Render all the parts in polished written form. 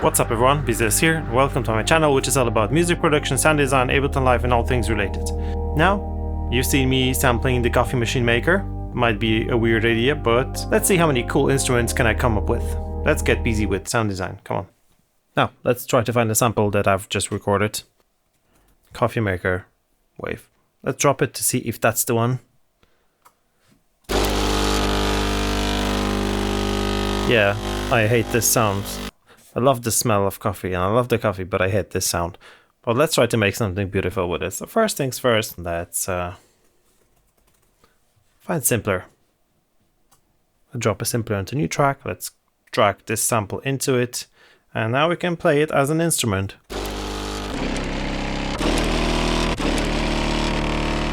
What's up everyone, Bizes here, welcome to my channel which is all about music production, sound design, Ableton Live and all things related. Now, you've seen me sampling the coffee machine maker. Might be a weird idea, but let's see how many cool instruments can I come up with. Let's get busy with sound design, come on. Now, let's try to find a sample that I've just recorded. Coffee maker, wave. Let's drop it to see if that's the one. Yeah, I hate this sound. I love the smell of coffee and I love the coffee, but I hate this sound. But let's try to make something beautiful with it. So first things first, let's find simpler. I'll drop a simpler into new track. Let's drag this sample into it. And now we can play it as an instrument.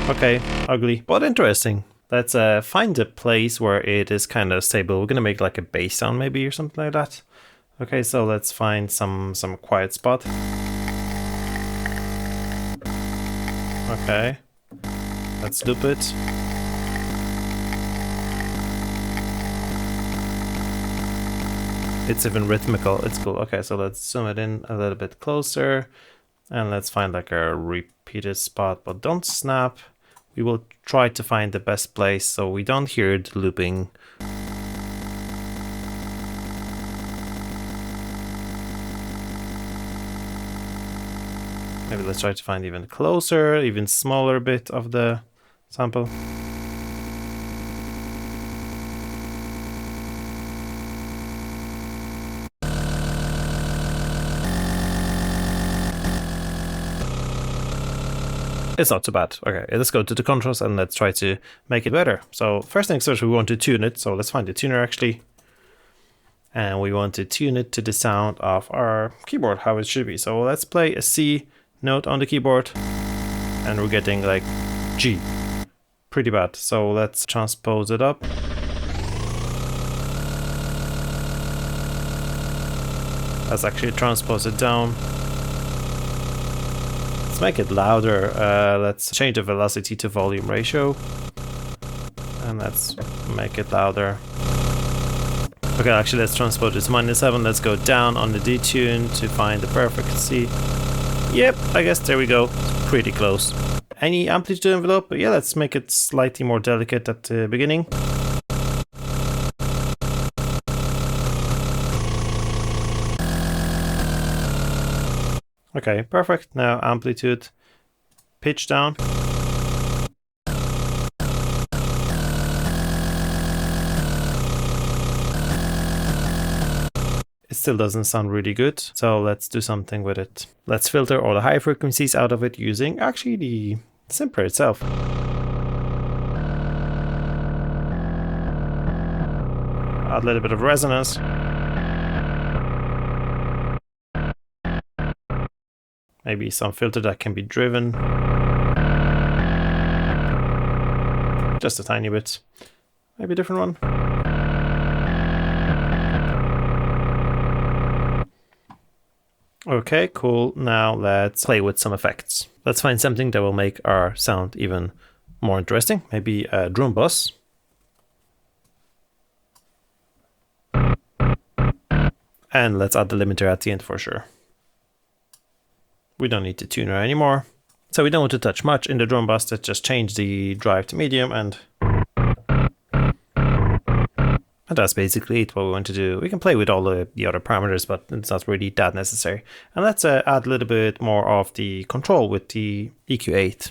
Okay, ugly, but interesting. Let's find a place where it is kind of stable. We're gonna make like a bass sound maybe or something like that. Okay, so let's find some quiet spot. Okay, let's loop it. It's even rhythmical, it's cool. Okay, so let's zoom it in a little bit closer and let's find like a repeated spot, but don't snap. We will try to find the best place so we don't hear it looping. Maybe let's try to find even closer, even smaller bit of the sample. It's not too bad. Okay, let's go to the controls and let's try to make it better. So first things first, we want to tune it. So let's find the tuner actually. And we want to tune it to the sound of our keyboard, how it should be. So let's play a C note on the keyboard and we're getting like G. Pretty bad. So let's transpose it up. Let's actually transpose it down. Let's make it louder. Let's change the velocity to volume ratio. And let's make it louder. Okay, actually let's transpose it to -7. Let's go down on the detune to find the perfect C. Yep, I guess there we go. It's pretty close. Any amplitude envelope? But yeah, let's make it slightly more delicate at the beginning. Okay, perfect. Now amplitude, pitch down. It still doesn't sound really good, so let's do something with it. Let's filter all the high frequencies out of it using actually the simpler itself. Add a little bit of resonance. Maybe some filter that can be driven. Just a tiny bit. Maybe a different one. Okay, cool. Now let's play with some effects. Let's find something that will make our sound even more interesting. Maybe a drum bus. And let's add the limiter at the end for sure. We don't need the tuner anymore. So we don't want to touch much in the drum bus. Let's just change the drive to medium and that's basically it, what we want to do. We can play with all the other parameters, but it's not really that necessary. And let's add a little bit more of the control with the EQ8.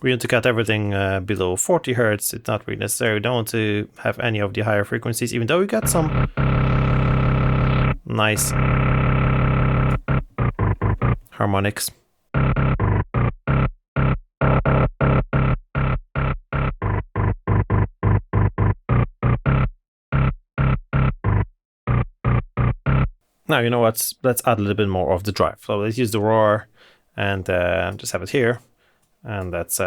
We want to cut everything below 40 Hertz. It's not really necessary. We don't want to have any of the higher frequencies, even though we got some nice harmonics. Now, you know what? Let's add a little bit more of the drive. So let's use the roar and just have it here. And let's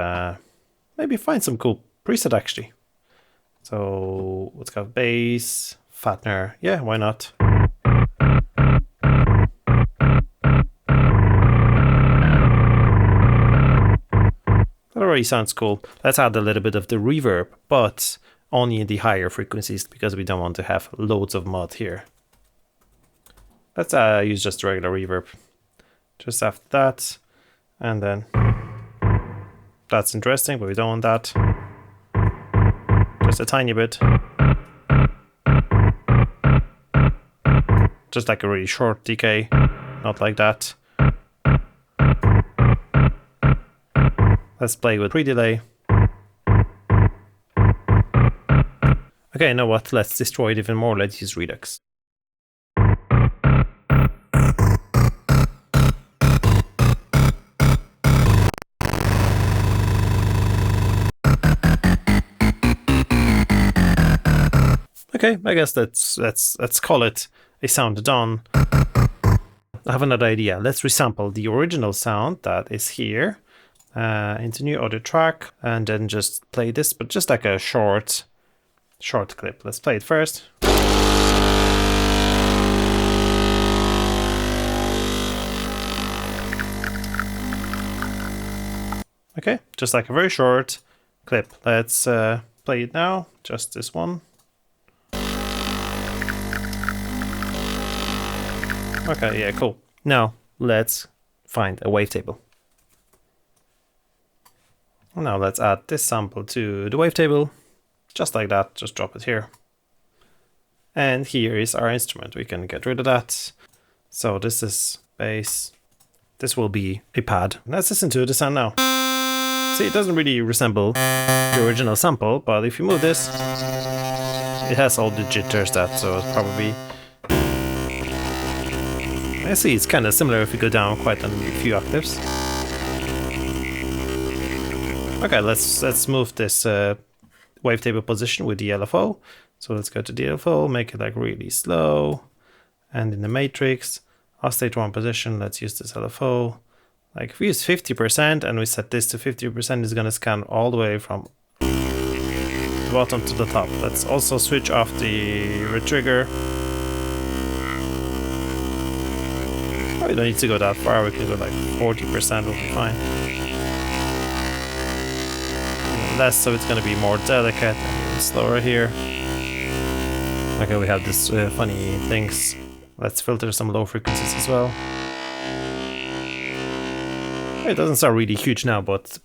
maybe find some cool preset actually. So let's go bass, fattener. Yeah, why not? already sounds cool. Let's add a little bit of the reverb, but only in the higher frequencies because we don't want to have loads of mud here. Let's use just regular reverb. Just after that, and then that's interesting, but we don't want that. Just a tiny bit. Just like a really short decay, not like that. Let's play with pre-delay. Okay, you know what? Let's destroy it even more. Let's use Redux. Okay, I guess let's call it a sound done. I have another idea. Let's resample the original sound that is here into new audio track, and then just play this, but just like a short clip. Let's play it first. Okay, just like a very short clip. Let's play it now. Just this one. Okay, yeah, cool. Now, let's find a wavetable. Now let's add this sample to the wavetable. Just like that, just drop it here. And here is our instrument. We can get rid of that. So this is bass. This will be a pad. Let's listen to the sound now. See, it doesn't really resemble the original sample, but if you move this, it has all the jitters so it's probably... I see it's kind of similar if you go down quite a few octaves. Okay, let's move this wavetable position with the LFO. So let's go to the LFO, make it like really slow. And in the matrix, oscillate 1 position, let's use this LFO. Like if we use 50% and we set this to 50%, it's gonna scan all the way from the bottom to the top. Let's also switch off the retrigger. We don't need to go that far, we can go like 40%, will be fine. Less, so it's gonna be more delicate and slower here. Okay, we have this funny things. Let's filter some low frequencies as well. It doesn't sound really huge now, but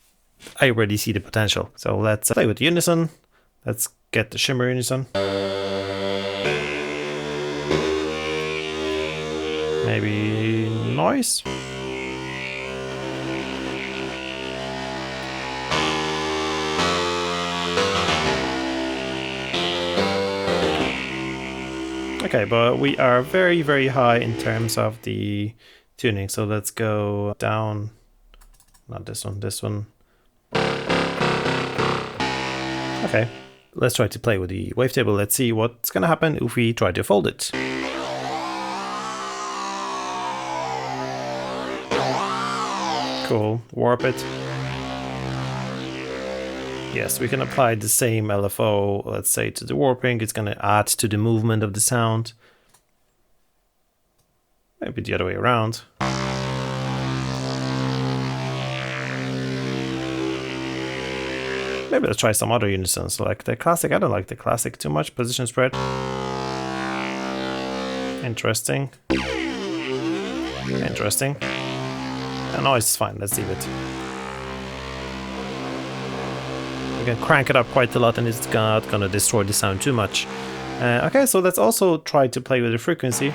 I already see the potential. So let's play with the unison. Let's get the shimmer unison. Maybe noise. Okay, but we are very, very high in terms of the tuning. So let's go down. Not this one, this one. Okay, let's try to play with the wavetable. Let's see what's gonna happen if we try to fold it. Cool, warp it. Yes, we can apply the same LFO, let's say, to the warping. It's going to add to the movement of the sound. Maybe the other way around. Maybe let's try some other unisons, like the classic. I don't like the classic too much. Position spread. Interesting. Interesting. And noise is fine, let's leave it. We can crank it up quite a lot and it's not gonna destroy the sound too much. Okay, so let's also try to play with the frequency.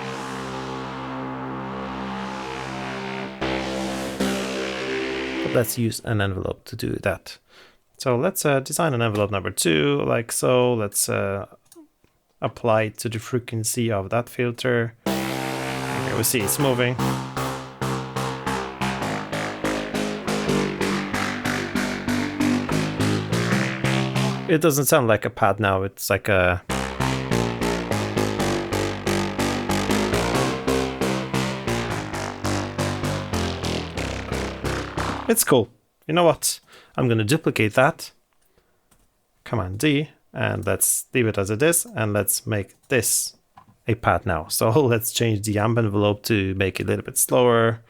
But let's use an envelope to do that. So let's design an envelope number 2, like so. Let's apply it to the frequency of that filter. Okay, we see it's moving. It doesn't sound like a pad now, it's like a... It's cool. You know what? I'm gonna duplicate that. Command D, and let's leave it as it is, and let's make this a pad now. So let's change the amp envelope to make it a little bit slower.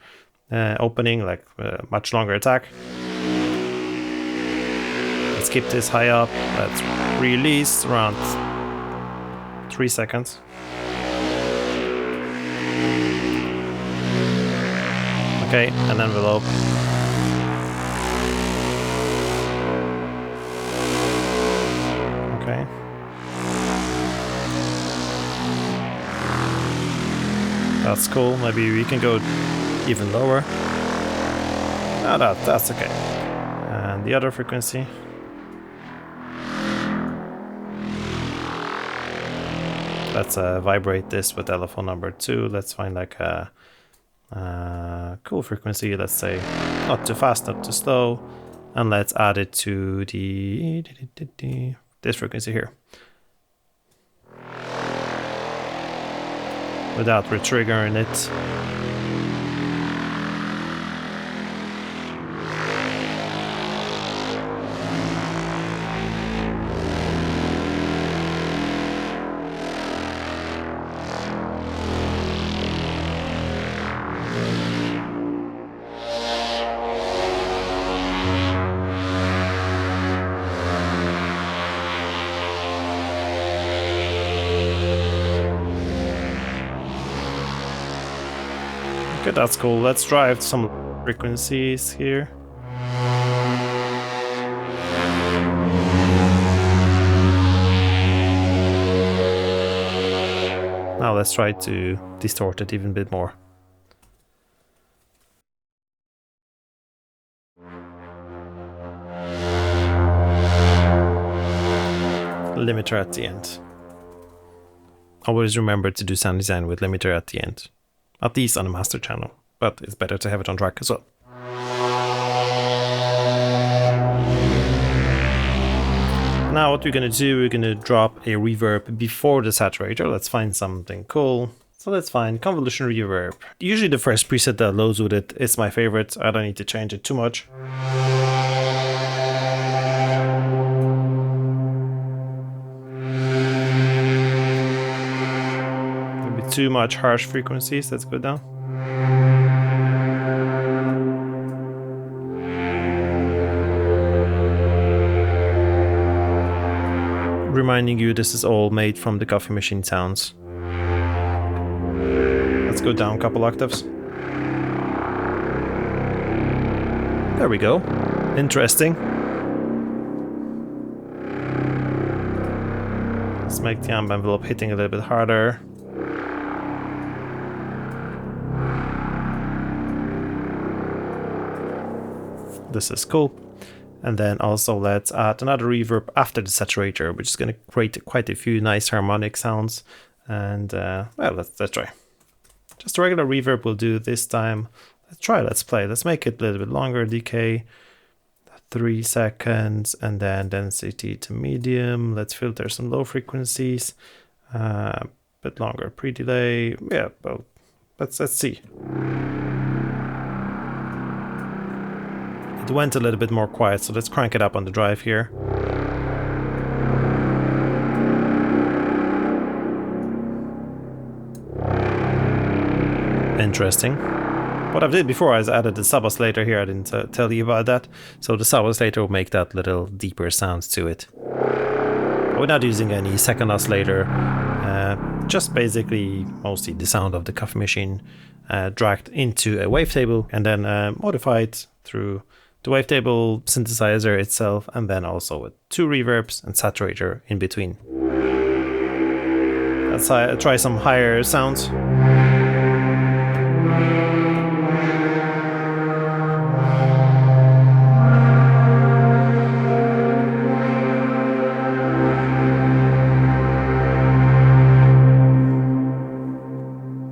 Opening, like much longer attack. Let's keep this high up. Let's release around 3 seconds. Okay, an envelope. Okay. That's cool. Maybe we can go even lower. No, that's okay. And the other frequency. Let's vibrate this with telephone number 2. Let's find like a cool frequency. Let's say not too fast, not too slow. And let's add it to this frequency here. Without retriggering it. Okay, that's cool. Let's drive some frequencies here. Now let's try to distort it even a bit more. Limiter at the end. Always remember to do sound design with limiter at the end. At least on the master channel, but it's better to have it on track as well. Now what we're gonna do, we're gonna drop a reverb before the saturator. Let's find something cool. So let's find convolution reverb. Usually the first preset that loads with it is my favorite. I don't need to change it too much. Too much harsh frequencies. Let's go down. Reminding you, this is all made from the coffee machine sounds. Let's go down a couple octaves. There we go. Interesting. Let's make the amp envelope hitting a little bit harder. This is cool. And then also let's add another reverb after the saturator, which is going to create quite a few nice harmonic sounds. And well, let's try. Just a regular reverb will do this time. Let's try, let's play. Let's make it a little bit longer, decay. 3 seconds, and then density to medium. Let's filter some low frequencies. Bit longer pre-delay. Yeah, well, let's see. It went a little bit more quiet, so let's crank it up on the drive here. Interesting. What I did before is added the sub-oscillator here. I didn't tell you about that. So the sub-oscillator will make that little deeper sounds to it. We're not using any second oscillator. Just basically mostly the sound of the coffee machine dragged into a wavetable and then modified through the wavetable synthesizer itself, and then also with 2 reverbs and saturator in between. Let's try some higher sounds.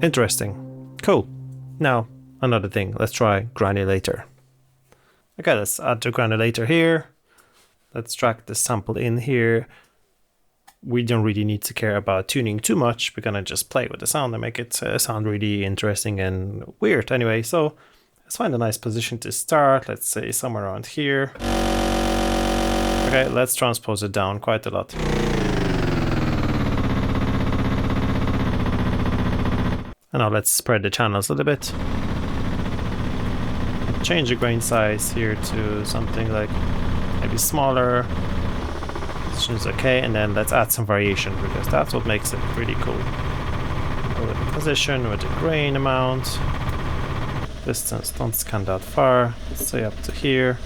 Interesting. Cool. Now, another thing. Let's try Granulator. Okay, let's add the Granulator here. Let's drag the sample in here. We don't really need to care about tuning too much. We're gonna just play with the sound and make it sound really interesting and weird anyway. So let's find a nice position to start. Let's say somewhere around here. Okay, let's transpose it down quite a lot. And now let's spread the channels a little bit. Change the grain size here to something like maybe smaller. Position is okay, and then let's add some variation because that's what makes it really cool. With the position, with the grain amount, distance, don't scan that far. Let's say up to here.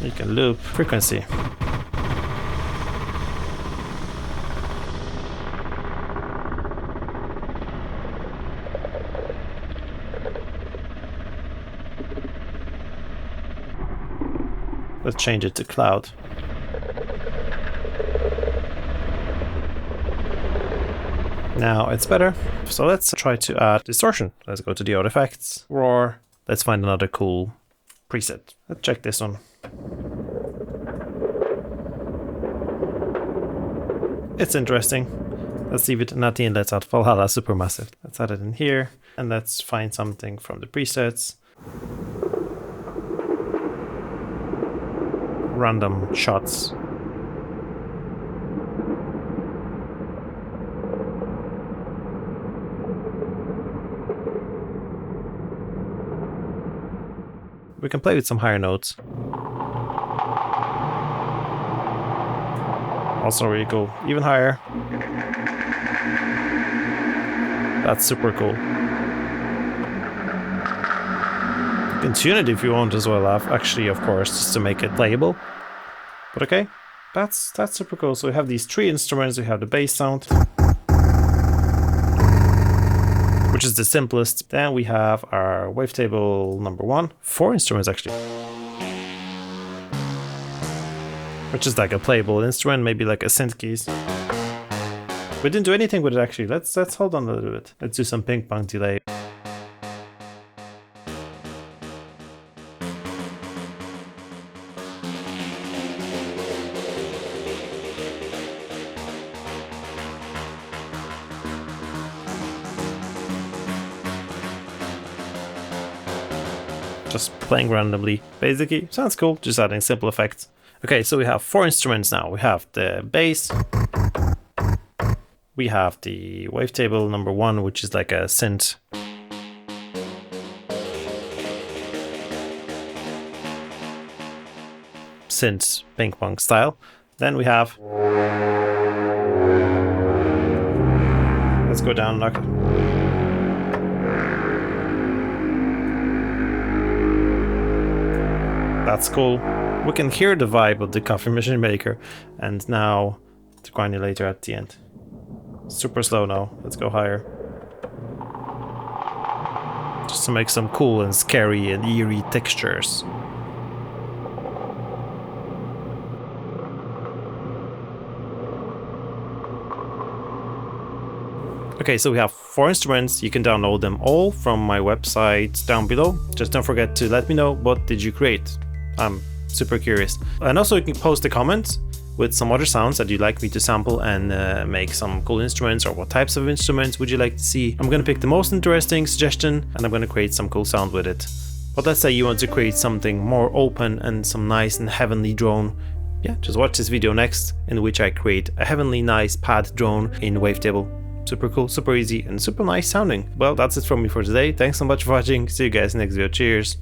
You can loop frequency. Let's change it to cloud. Now it's better. So let's try to add distortion. Let's go to the audio effects, roar. Let's find another cool preset. Let's check this one. It's interesting. Let's leave it, and at the end let's add Valhalla Supermassive. Let's add it in here, and let's find something from the presets. Random shots. We can play with some higher notes. Also, we go even higher. That's super cool. You can tune it if you want as well, actually, of course, just to make it playable. But okay, that's super cool. So we have these three instruments. We have the bass sound, which is the simplest. Then we have our wavetable number 1, 4 instruments actually, which is like a playable instrument, maybe like a synth keys. We didn't do anything with it actually. Let's hold on a little bit. Let's do some ping pong delay. Just playing randomly, basically. Sounds cool, just adding simple effects. Okay, so we have 4 instruments now. We have the bass, we have the wavetable number 1, which is like a synth. Synth ping pong style. Then we have, let's go down, knock it. That's cool. We can hear the vibe of the coffee machine maker. And now the granulator at the end. Super slow now. Let's go higher. Just to make some cool and scary and eerie textures. Okay, so we have 4 instruments. You can download them all from my website down below. Just don't forget to let me know what did you create. I'm super curious. And also you can post a comment with some other sounds that you'd like me to sample and make some cool instruments, or what types of instruments would you like to see. I'm gonna pick the most interesting suggestion and I'm gonna create some cool sound with it. But let's say you want to create something more open and some nice and heavenly drone. Yeah, just watch this video next, in which I create a heavenly nice pad drone in Wavetable. Super cool, super easy, and super nice sounding. Well, that's it from me for today. Thanks so much for watching. See you guys next video. Cheers.